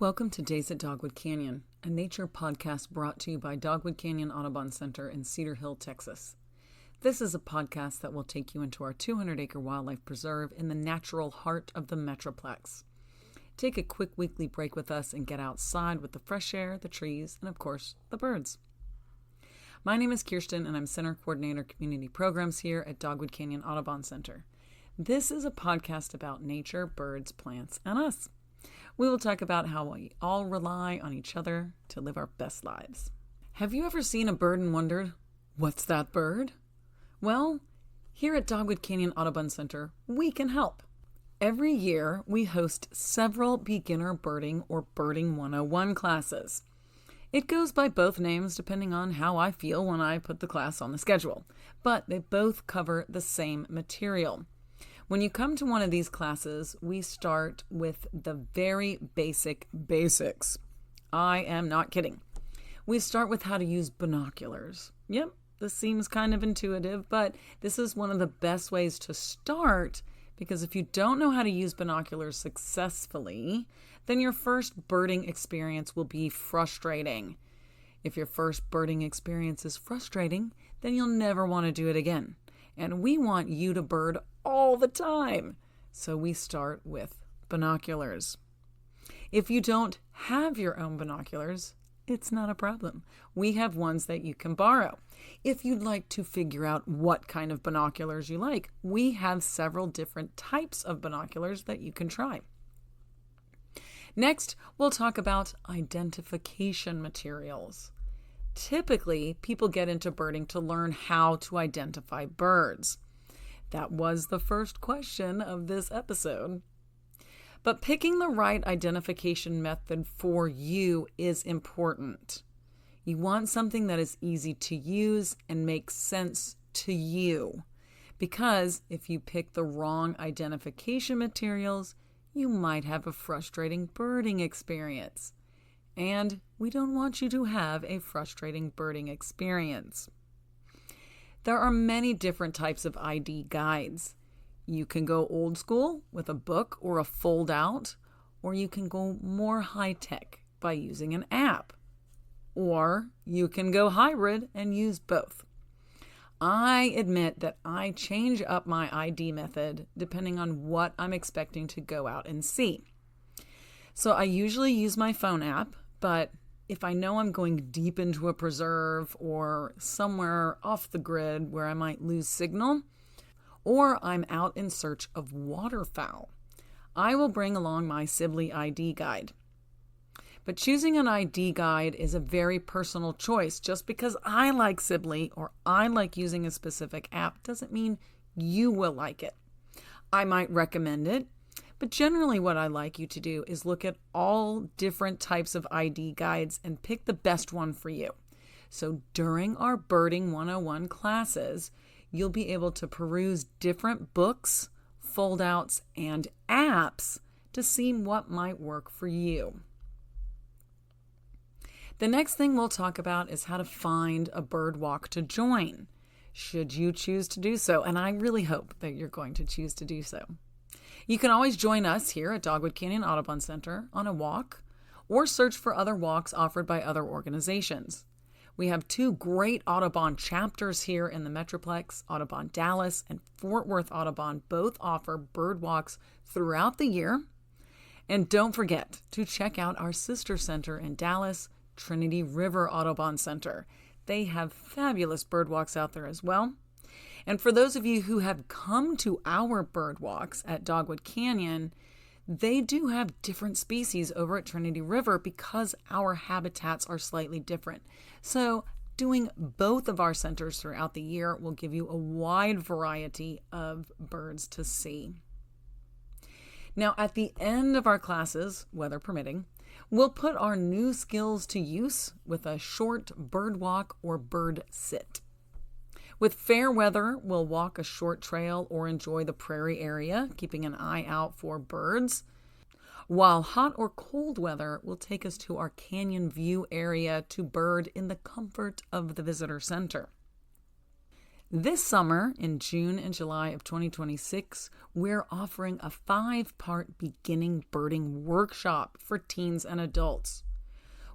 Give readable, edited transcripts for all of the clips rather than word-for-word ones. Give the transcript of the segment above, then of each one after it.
welcome to Days at Dogwood Canyon, a nature podcast brought to you by Dogwood Canyon Audubon Center in Cedar Hill, Texas. This is a podcast that will take you into our 200-acre wildlife preserve in the natural heart of the Metroplex. Take a quick weekly break with us and get outside with the fresh air, the trees, and of course, the birds. My name is Kirsten, and I'm Center Coordinator Community Programs here at Dogwood Canyon Audubon Center. This is a podcast about nature, birds, plants, and us. We will talk about how we all rely on each other to live our best lives. Have you ever seen a bird and wondered, what's that bird? Well, here at Dogwood Canyon Audubon Center, we can help. Every year, we host several beginner birding or Birding 101 classes. It goes by both names depending on how I feel when I put the class on the schedule, but they both cover the same material. When you come to one of these classes, we start with the very basics. I am not kidding. We start with how to use binoculars. Yep, this seems kind of intuitive, but this is one of the best ways to start because if you don't know how to use binoculars successfully, then your first birding experience will be frustrating. If your first birding experience is frustrating, then you'll never want to do it again. And we want you to bird all the time. So we start with binoculars. If you don't have your own binoculars, it's not a problem. We have ones that you can borrow. If you'd like to figure out what kind of binoculars you like, we have several different types of binoculars that you can try. Next, we'll talk about identification materials. Typically, people get into birding to learn how to identify birds. That was the first question of this episode. But picking the right identification method for you is important. You want something that is easy to use and makes sense to you. Because if you pick the wrong identification materials, you might have a frustrating birding experience. And we don't want you to have a frustrating birding experience. There are many different types of ID guides. You can go old school with a book or a fold out, or you can go more high tech by using an app, or you can go hybrid and use both. I admit that I change up my ID method depending on what I'm expecting to go out and see. So I usually use my phone app, but if I know I'm going deep into a preserve or somewhere off the grid where I might lose signal, or I'm out in search of waterfowl, I will bring along my Sibley ID guide. But choosing an ID guide is a very personal choice. Just because I like Sibley or I like using a specific app doesn't mean you will like it. I might recommend it, but generally what I like you to do is look at all different types of ID guides and pick the best one for you. So during our Birding 101 classes, you'll be able to peruse different books, foldouts, and apps to see what might work for you. The next thing we'll talk about is how to find a bird walk to join, should you choose to do so, and I really hope that you're going to choose to do so. You can always join us here at Dogwood Canyon Audubon Center on a walk or search for other walks offered by other organizations. We have 2 great Audubon chapters here in the Metroplex. Audubon Dallas and Fort Worth Audubon both offer bird walks throughout the year. And don't forget to check out our sister center in Dallas, Trinity River Audubon Center. They have fabulous bird walks out there as well. And for those of you who have come to our bird walks at Dogwood Canyon, they do have different species over at Trinity River because our habitats are slightly different. So doing both of our centers throughout the year will give you a wide variety of birds to see. Now, at the end of our classes, weather permitting, we'll put our new skills to use with a short bird walk or bird sit. With fair weather, we'll walk a short trail or enjoy the prairie area, keeping an eye out for birds. While hot or cold weather will take us to our canyon view area to bird in the comfort of the visitor center. This summer, in June and July of 2026, we're offering a 5-part beginning birding workshop for teens and adults.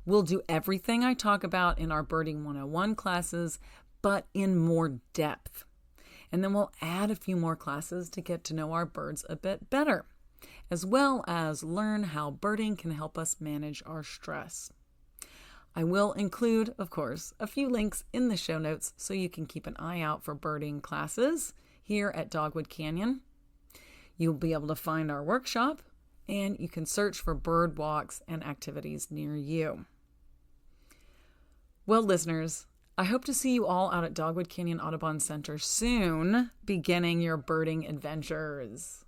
We'll do everything I talk about in our Birding 101 classes, but in more depth. And then we'll add a few more classes to get to know our birds a bit better, as well as learn how birding can help us manage our stress. I will include, of course, a few links in the show notes so you can keep an eye out for birding classes here at Dogwood Canyon. You'll be able to find our workshop, and you can search for bird walks and activities near you. Well, listeners, I hope to see you all out at Dogwood Canyon Audubon Center soon, beginning your birding adventures.